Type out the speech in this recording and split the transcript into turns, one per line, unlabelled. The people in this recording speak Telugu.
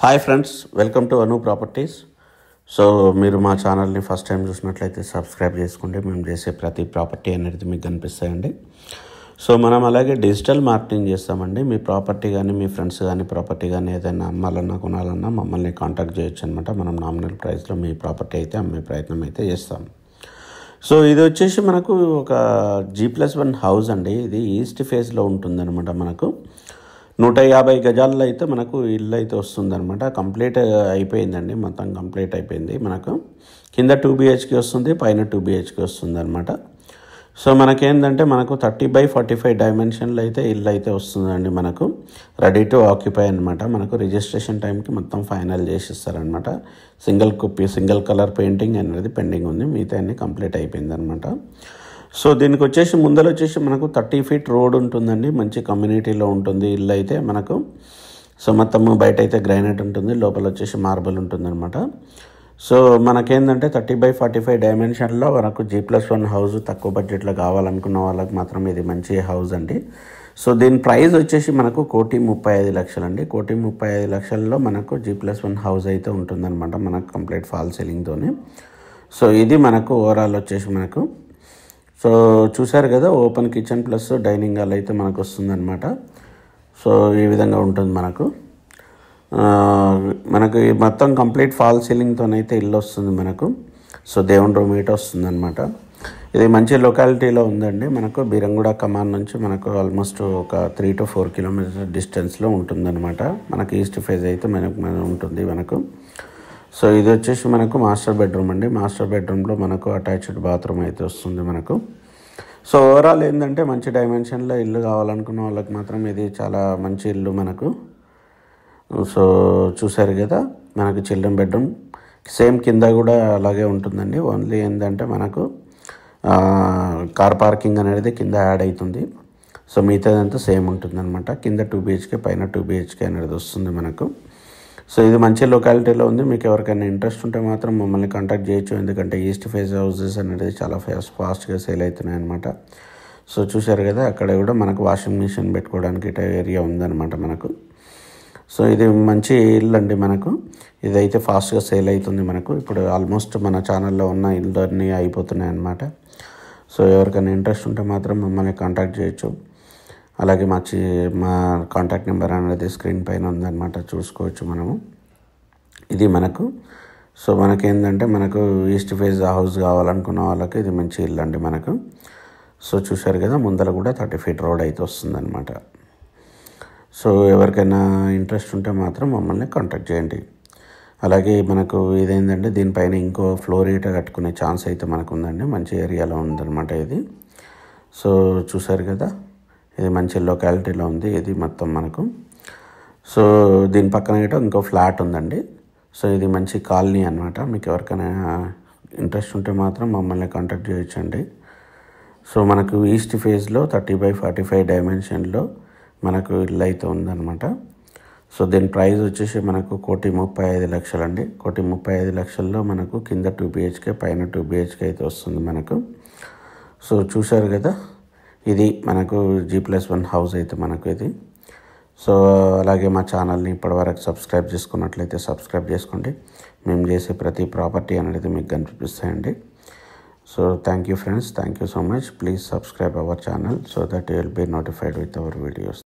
Hi friends, welcome to Anu properties. So మీరు మా ఛానల్ని ఫస్ట్ టైం చూసినట్లయితే సబ్స్క్రైబ్ చేసుకోండి. మేము చేసే ప్రతి ప్రాపర్టీ అనేది మీకు కనిపిస్తాయండి. సో మనం అలాగే డిజిటల్ మార్కెటింగ్ చేస్తామండి. మీ ప్రాపర్టీ కానీ మీ ఫ్రెండ్స్ కానీ ప్రాపర్టీ కానీ ఏదైనా అమ్మాలన్నా కొనాలన్నా మమ్మల్ని కాంటాక్ట్ చేయొచ్చు అనమాట. మనం నామినల్ ప్రైస్లో మీ ప్రాపర్టీ అయితే అమ్మే ప్రయత్నం అయితే చేస్తాం. సో ఇది వచ్చేసి మనకు ఒక G+1 హౌస్ అండి. ఇది ఈస్ట్ ఫేస్లో ఉంటుందన్నమాట. మనకు 150 గజాల్లో అయితే మనకు ఇల్లు అయితే వస్తుందన్నమాట. కంప్లీట్ అయిపోయిందండి, మొత్తం కంప్లీట్ అయిపోయింది. మనకు కింద 2 BHK వస్తుంది, పైన 2 BHK వస్తుంది అనమాట. సో మనకేంటంటే మనకు 30/45 డైమెన్షన్లో అయితే ఇల్లు అయితే వస్తుందండి. మనకు రెడీ టు ఆక్యుపై అనమాట. మనకు రిజిస్ట్రేషన్ టైంకి మొత్తం ఫైనల్ చేసిస్తారనమాట. సింగిల్ కలర్ పెయింటింగ్ అనేది పెండింగ్ ఉంది, మిగతా అన్ని కంప్లీట్ అయిపోయింది అనమాట. సో దీనికి వచ్చేసి ముందర వచ్చేసి మనకు 30 feet రోడ్ ఉంటుందండి. మంచి కమ్యూనిటీలో ఉంటుంది ఇల్లు అయితే మనకు. సో మొత్తం బయట అయితే గ్రానైట్ ఉంటుంది, లోపల వచ్చేసి మార్బుల్ ఉంటుందన్నమాట. సో మనకేంటంటే 30/45 డైమెన్షన్లో మనకు G+1 హౌస్ తక్కువ బడ్జెట్లో కావాలనుకున్న వాళ్ళకి మాత్రం ఇది మంచి హౌస్ అండి. సో దీని ప్రైస్ వచ్చేసి మనకు 1,35,00,000 అండి. 1,35,00,000లో మనకు G+1 హౌస్ అయితే ఉంటుందన్నమాట, మనకు కంప్లీట్ ఫాల్ సీలింగ్తోని. సో ఇది మనకు ఓవరాల్ వచ్చేసి మనకు సో చూసారు కదా, open kitchen plus dining hall అయితే మనకు వస్తుందన్నమాట. సో ఈ విధంగా ఉంటుంది మనకు. మనకు మొత్తం కంప్లీట్ ఫాల్ సీలింగ్తోనైతే ఇల్లు వస్తుంది మనకు. సో దేవుని రూమ్ ఇటు వస్తుందన్నమాట. ఇది మంచి లొకాలిటీలో ఉందండి. మనకు బీరంగూడ కమాన్ నుంచి మనకు ఆల్మోస్ట్ ఒక 3 to 4 kilometers డిస్టెన్స్లో ఉంటుందన్నమాట. మనకు ఈస్ట్ ఫేజ్ అయితే మనకు ఉంటుంది మనకు. సో ఇది వచ్చేసి మనకు మాస్టర్ బెడ్రూమ్ అండి. మాస్టర్ బెడ్రూమ్లో మనకు అటాచ్డ్ బాత్రూమ్ అయితే వస్తుంది మనకు. సో ఓవరాల్ ఏంటంటే మంచి డైమెన్షన్లో ఇల్లు కావాలనుకున్న వాళ్ళకి మాత్రం ఇది చాలా మంచి ఇల్లు మనకు. సో చూసారు కదా, మనకు చిల్డ్రన్ బెడ్రూమ్ సేమ్ కింద కూడా అలాగే ఉంటుందండి. ఓన్లీ ఏంటంటే మనకు కార్ పార్కింగ్ అనేది కింద యాడ్ అవుతుంది. సో మిగతాదంతా సేమ్ ఉంటుందన్నమాట. కింద 2 BHK, పైన 2 BHK అనేది వస్తుంది మనకు. సో ఇది మంచి లొకాలిటీలో ఉంది. మీకు ఎవరికైనా ఇంట్రెస్ట్ ఉంటే మాత్రం మమ్మల్ని కాంటాక్ట్ చేయొచ్చు. ఎందుకంటే ఈస్ట్ ఫేస్ హౌసెస్ అనేది చాలా ఫాస్ట్గా సేల్ అవుతున్నాయి అనమాట. సో చూసారు కదా, అక్కడ కూడా మనకు వాషింగ్ మిషన్ పెట్టుకోవడానికి ఇట ఏరియా ఉందన్నమాట మనకు. సో ఇది మంచి ఇల్లు అండి మనకు. ఇదైతే ఫాస్ట్గా సేల్ అవుతుంది మనకు. ఇప్పుడు ఆల్మోస్ట్ మన ఛానల్లో ఉన్న ఇల్లు అన్నీ అయిపోతున్నాయి అన్నమాట. సో ఎవరికైనా ఇంట్రెస్ట్ ఉంటే మాత్రం మమ్మల్ని కాంటాక్ట్ చేయొచ్చు. అలాగే మా కాంటాక్ట్ నెంబర్ అనేది స్క్రీన్ పైన ఉందన్నమాట, చూసుకోవచ్చు మనము. ఇది మనకు సో మనకేంటంటే మనకు ఈస్ట్ ఫేస్ హౌస్ కావాలనుకున్న వాళ్ళకి ఇది మంచి ఇల్లు అండి మనకు. సో చూశారు కదా, ముందర కూడా 30 feet రోడ్ అయితే వస్తుందన్నమాట. సో ఎవరికైనా ఇంట్రెస్ట్ ఉంటే మాత్రం మమ్మల్ని కాంటాక్ట్ చేయండి. అలాగే మనకు ఇదేంటంటే దీనిపైన ఇంకో ఫ్లోర్ హీటర్ కట్టుకునే ఛాన్స్ అయితే మనకు ఉందండి. మంచి ఏరియాలో ఉందన్నమాట ఇది. సో చూశారు కదా, ఇది మంచి లొకాలిటీలో ఉంది ఇది మొత్తం మనకు. సో దీని పక్కన ఇంకో ఫ్లాట్ ఉందండి. సో ఇది మంచి కాలనీ అనమాట. మీకు ఎవరికైనా ఇంట్రెస్ట్ ఉంటే మాత్రం మమ్మల్ని కాంటాక్ట్ చేయొచ్చండి. సో మనకు ఈస్ట్ ఫేజ్లో 30/45 డైమెన్షన్లో మనకు ఇల్లు అయితే ఉందన్నమాట. సో దీని ప్రైస్ వచ్చేసి మనకు 1,35,00,000 అండి. 1,35,00,000లో మనకు కింద 2 BHK, పైన 2 BHK అయితే వస్తుంది మనకు. సో చూశారు కదా, ఇది మనకు G+1 హౌస్ అయితే మనకు ఇది. సో అలాగే మా ఛానల్ని ఇప్పటివరకు సబ్స్క్రైబ్ చేసుకున్నట్లయితే సబ్స్క్రైబ్ చేసుకోండి. మేము చేసే ప్రతి ప్రాపర్టీ అనేది మీకు కనిపిస్తాయండి. So thank you friends, thank you so much. Please subscribe our channel so that you will be notified with our videos.